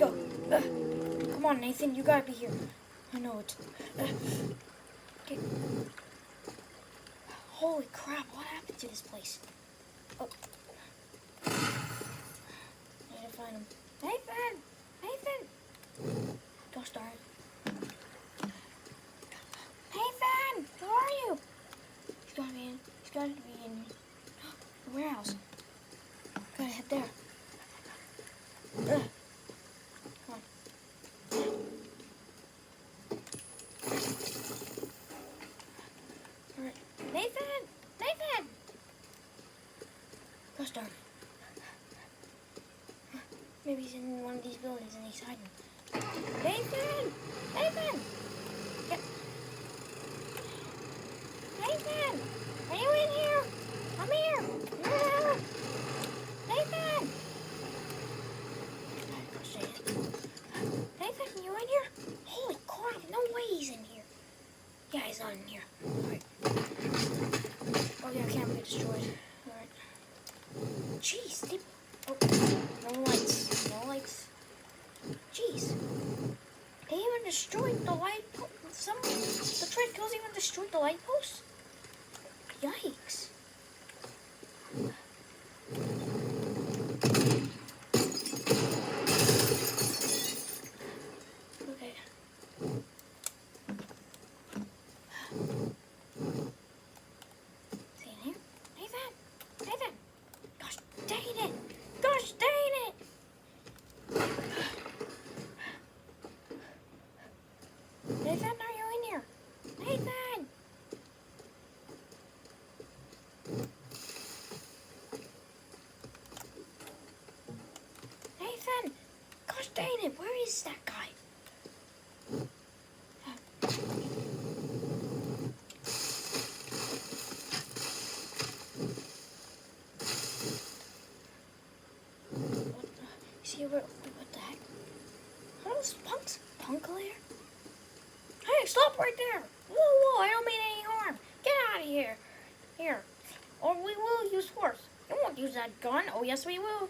go. Come on, Nathan, you gotta be here. I know it. Okay. Holy crap, what happened to this place? Oh. I need to find him. Nathan! Nathan! Gosh darn it. Nathan! Where are you? He's gotta be in. He's gotta be in the warehouse. Gotta head there. Come on. Alright. Nathan! Nathan! Gosh darn it. Maybe he's in one of these buildings and he's hiding. Nathan! Nathan! Yep. Nathan! Are you in here? I'm here! No! Nathan! Nathan, you in here? Holy crap, no way he's in here. Yeah, he's not in here. Alright. Oh yeah, can't be destroyed. Alright. Jeez, they... Oh, no lights. No lights. Jeez. They even destroyed the light post. The Tread Kills even destroyed the light post? Yikes. Okay. Is he in here? Nathan! Nathan! Gosh dang it! Gosh dang it! Nathan, are you in here? Nathan! Nathan! Gosh dang it, where is that guy? See what the heck? Are those punks? Punk lair? Hey, stop right there! Whoa, whoa, I don't mean any harm. Get out of here. Here. Or we will use force. You won't use that gun. Oh, yes, we will.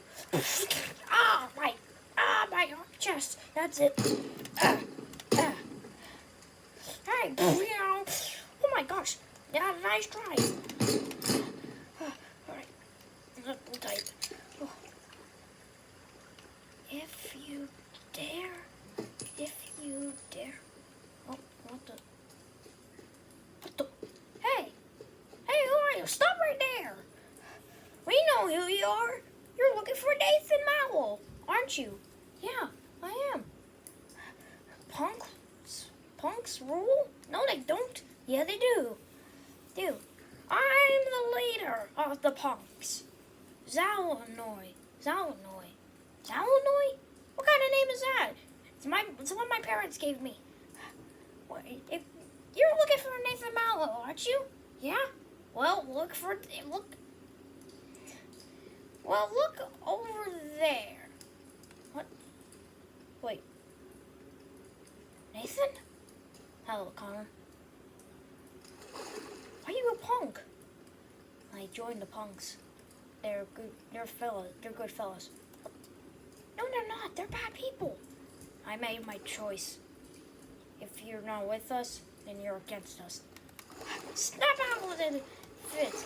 My chest. That's it. Hey, oh my gosh. Yeah, nice try. Alright. We'll type. If you dare. Oh, what the? Hey, who are you? Stop right there. We know who you are. You're looking for Nathan Mowell, aren't you? Yeah, I am. Punks rule? No, they don't. Yeah, they do. I'm the leader of the punks. Zalanoy. What kind of name is that? It's what my parents gave me. If you're looking for Nathan Mallow, aren't you? Yeah. Well, look over there. What? Wait. Nathan? Hello, Connor. Why are you a punk? I joined the punks. They're good. They're good fellas. No, they're not. They're bad people. I made my choice. If you're not with us, then you're against us. Snap out of it, Fitz.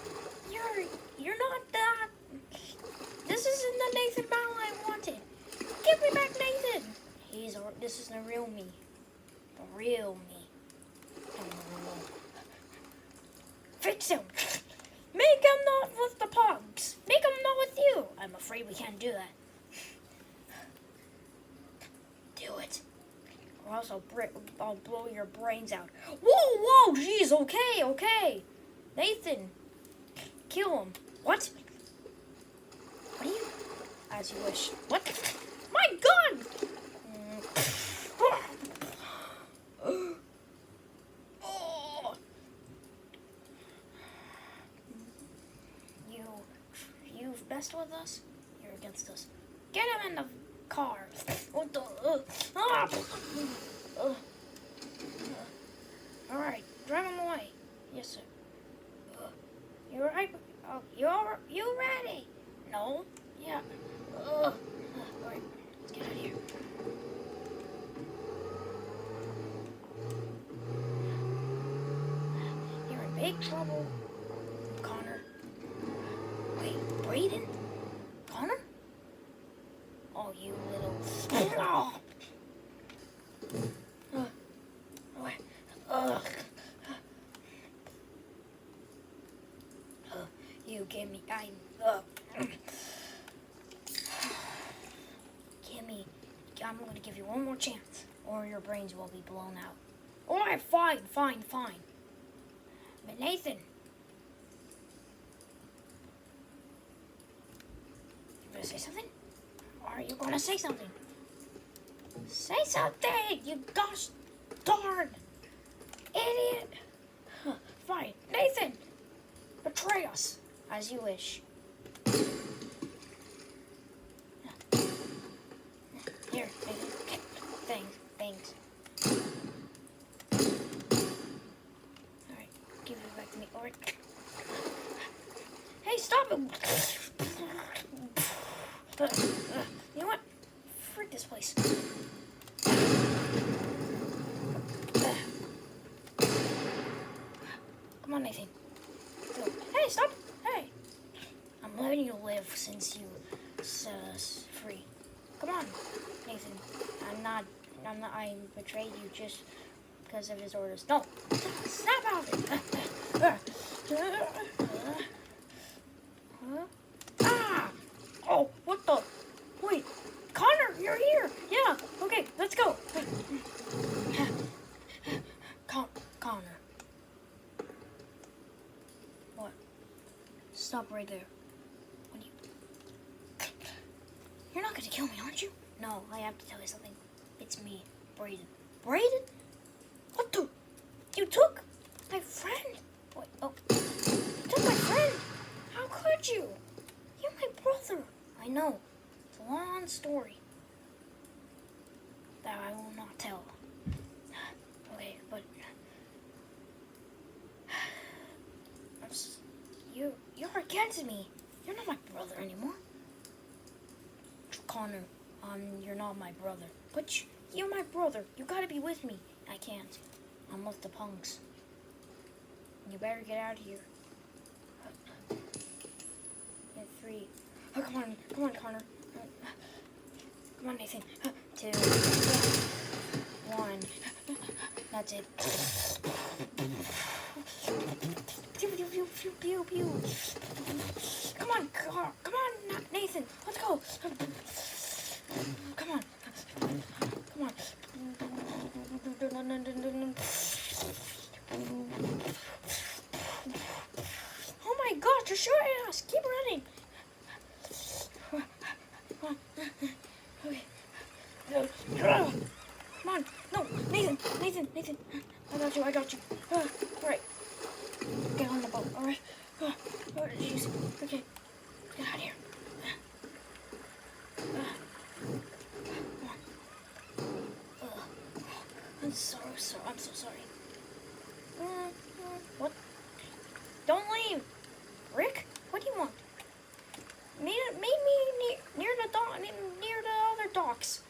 You're not that. This isn't the Nathan Mowell I wanted. Give me back Nathan. This is the real me. The real me. Fix him. Make him not with the punks. Make him not with you. I'm afraid we can't do that. Do it. Or else I'll blow your brains out. Whoa, jeez, okay. Nathan, kill him. What? What are you? As you wish. What? My gun! You messed with us? You're against us. Get him in the car. What the? All right, drive him away. Yes, sir. You right? You ready? No. Yeah. All right, let's get out of here. big trouble. Connor. Wait, Brayden? Connor? Oh, you little... Oh. You give me... I'm gonna give you one more chance, or your brains will be blown out. Alright, fine. But Nathan... You gonna say something? Or are you gonna say something? Say something, you gosh darn idiot! Fine, Nathan! Betray us, as you wish. Here, Nathan. Thanks. Alright, give it back to me. Alright. Hey, stop it! You know what? Frick this place. Come on, Nathan. Go. Hey, stop! Hey! I'm letting you live since you set us free. Come on, Nathan. I betrayed you just because of his orders. No! Snap out of it! Ah! Oh, what the? Wait, Connor, you're here! Yeah, okay, let's go. Wait. Connor. What? Stop right there. You're not gonna kill me, aren't you? No, I have to tell you something. It's me, Brayden. Brayden? What the? You took my friend? Wait, oh. You took my friend? How could you? You're my brother. I know. It's a long story that I will not tell. Okay, but you're against me. You're not my brother anymore. Connor, you're not my brother. But you're my brother. You gotta be with me. I can't. I'm with the punks. You better get out of here. In 3. Oh, come on, Connor. Come on, Nathan. 2, 1. That's it. Pew, pew. Come on, Nathan. Let's go. Come on. Oh my gosh, you're shooting us. Keep running. Come on. Okay. Come on. No, Nathan. I got you. Alright. Get on the boat, alright? Oh, jeez. Okay. Get out of here. I'm so sorry. What? Don't leave. Rick, what do you want? Meet me near the other docks.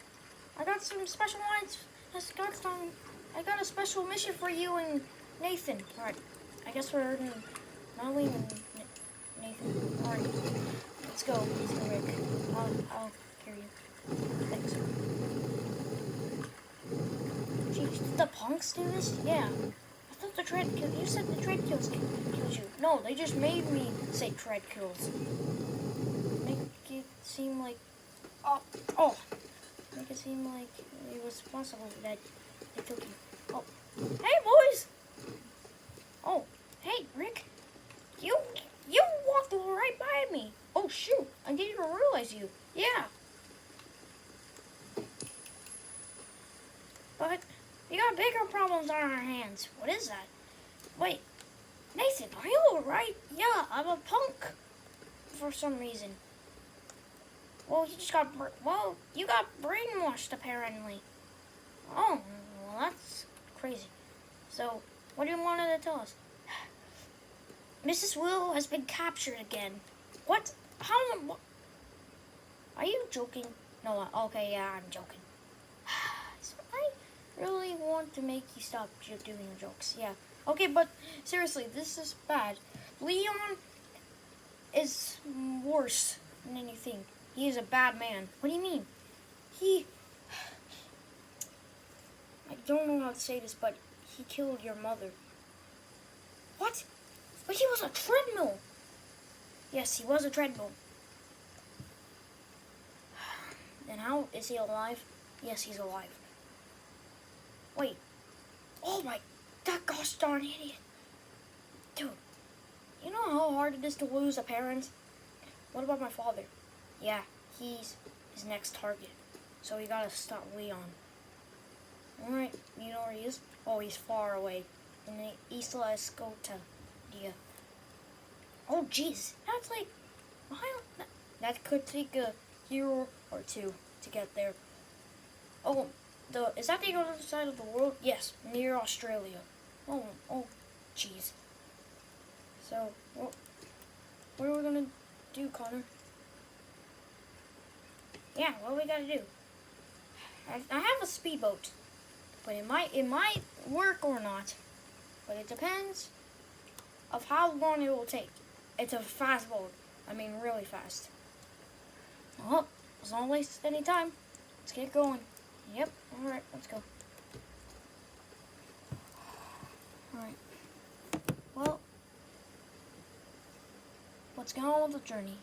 I got some special lines. I got a special mission for you and Nathan. Alright. I guess we're not leaving Nathan. Alright. Let's go, Rick. I'll carry you. Thanks. Jeez, did the punks do this? Yeah. I thought the tread kills. You said the tread kills you. No, they just made me say tread kills. Make it seem like make it seem like it was possible that they took you. Oh, hey boys! Oh, hey Rick, you walked right by me. Oh shoot, I didn't even realize you. Yeah. But we got bigger problems on our hands. What is that? Wait, Nathan, are you alright? Yeah, I'm a punk. For some reason. Well, you got brainwashed apparently. Oh, well that's crazy. So, what do you want to tell us? Mrs. Will has been captured again. What? How? What? Are you joking? No, okay, yeah, I'm joking. So I really want to make you stop doing jokes. Yeah, Okay, but seriously, this is bad. Leon is worse than anything. He is a bad man. What do you mean? He... I don't know how to say this, but he killed your mother. What? But he was a treadmill. Yes, he was a treadmill. And how is he alive? Yes, he's alive. Wait. Oh my, that gosh darn idiot. Dude, you know how hard it is to lose a parent? What about my father? Yeah, he's his next target. So we gotta stop Leon. Alright, you know where he is? Oh, he's far away. In the Isla Escota. Yeah. Oh, jeez. That's like... That could take a year or two to get there. Oh, is that the other side of the world? Yes, near Australia. Oh, jeez. So, what are we gonna do, Connor? Yeah, what we gotta do? I have a speedboat, but it might work or not. But it depends of how long it will take. It's a fast boat. I mean, really fast. Well, let's not waste any time. Let's get going. Yep. All right, let's go. All right. Well, let's get on with the journey.